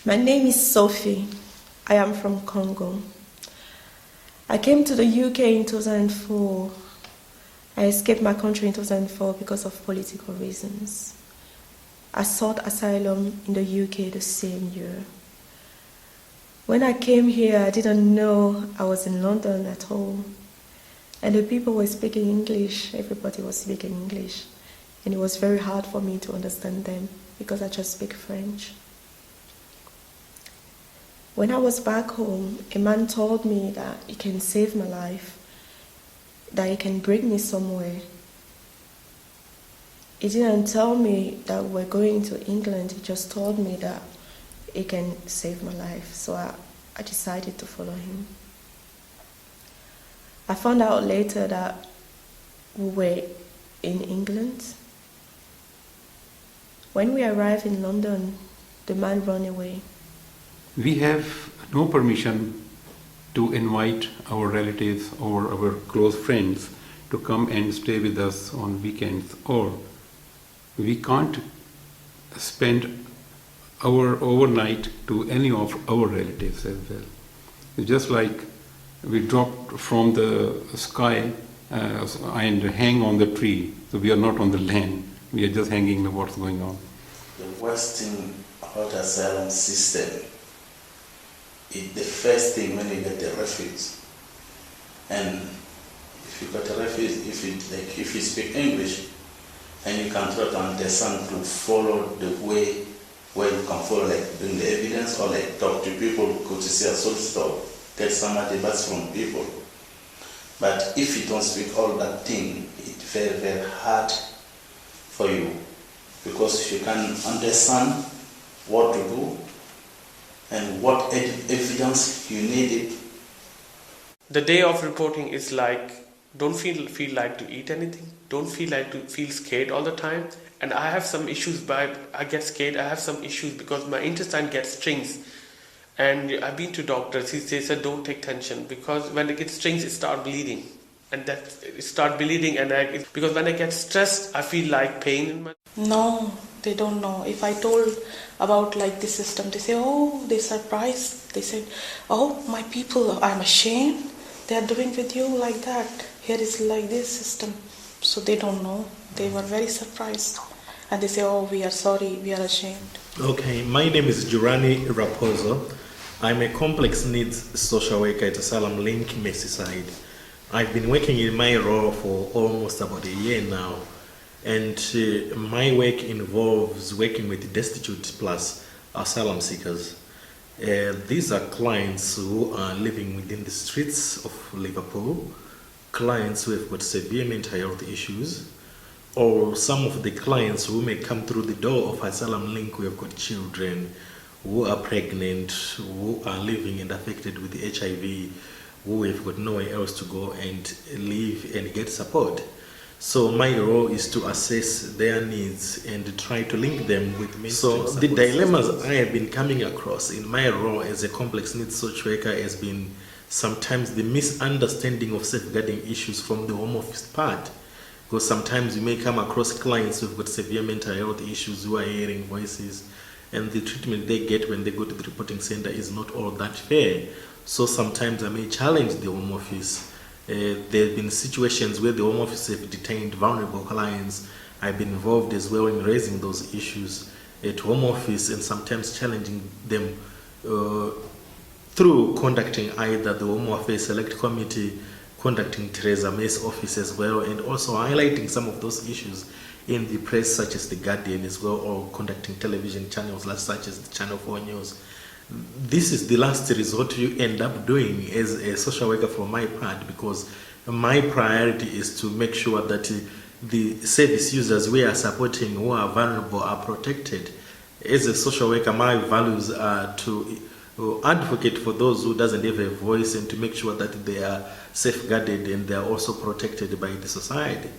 My name is Sophie. I am from Congo. I came to the UK in 2004. I escaped my country in 2004 because of political reasons. I sought asylum in the UK the same year. When I came here, I didn't know I was in London at all. And the people were speaking English, everybody was speaking English. And it was very hard for me to understand them because I just speak French. When I was back home, a man told me that he can save my life, that he can bring me somewhere. He didn't tell me that we're going to England, he just told me that he can save my life. So I decided to follow him. I found out later that we were in England. When we arrived in London, the man ran away. We have no permission to invite our relatives or our close friends to come and stay with us on weekends, or we can't spend our overnight to any of our relatives as well. It's just like we dropped from the sky and hang on the tree, so we are not on the land, we are just hanging on what's going on. The worst thing about asylum system is the first thing when you get a refuge. And if you got a refuge, if you speak English, and you can try to understand to follow the way where you can follow, like bring the evidence or like talk to people, go to see a solicitor, get some advice from people. But if you don't speak all that thing, it's very, very hard for you, because you can understand what to do and what evidence you needed. The day of reporting is like, don't feel like to eat anything, don't feel scared all the time. And I have some issues, I get scared, I have some issues because my intestine gets strings. And I've been to doctors, they said don't take tension, because when it gets strings it starts bleeding. And because when I get stressed, I feel like pain in my... No, they don't know. If I told about like this system, they say, oh, they surprised. They said, oh, my people, I'm ashamed. They are doing with you like that. Here is like this system. So they don't know. They were very surprised. And they say, oh, we are sorry, we are ashamed. Okay, my name is Jurani Raposo. I'm a complex needs social worker at Asylum Link Merseyside. I've been working in my role for almost about a year now. And my work involves working with destitute plus asylum seekers. These are clients who are living within the streets of Liverpool, clients who have got severe mental health issues, or some of the clients who may come through the door of Asylum Link who have got children, who are pregnant, who are living and affected with HIV, who have got nowhere else to go and live and get support. So my role is to assess their needs and try to link them with mainstream. So the dilemmas I have been coming across in my role as a complex needs social worker has been sometimes the misunderstanding of safeguarding issues from the home office part. Because sometimes you may come across clients who've got severe mental health issues who are hearing voices, and the treatment they get when they go to the reporting center is not all that fair. So sometimes I may challenge the home office. There have been situations where the home office have detained vulnerable clients. I've been involved as well in raising those issues at home office and sometimes challenging them through conducting either the Home Affairs Select Committee, conducting Theresa May's office as well, and also highlighting some of those issues in the press such as The Guardian as well, or conducting television channels such as the Channel 4 News. This is the last resort you end up doing as a social worker for my part, because my priority is to make sure that the service users we are supporting who are vulnerable are protected. As a social worker, my values are to advocate for those who doesn't have a voice and to make sure that they are safeguarded and they are also protected by the society.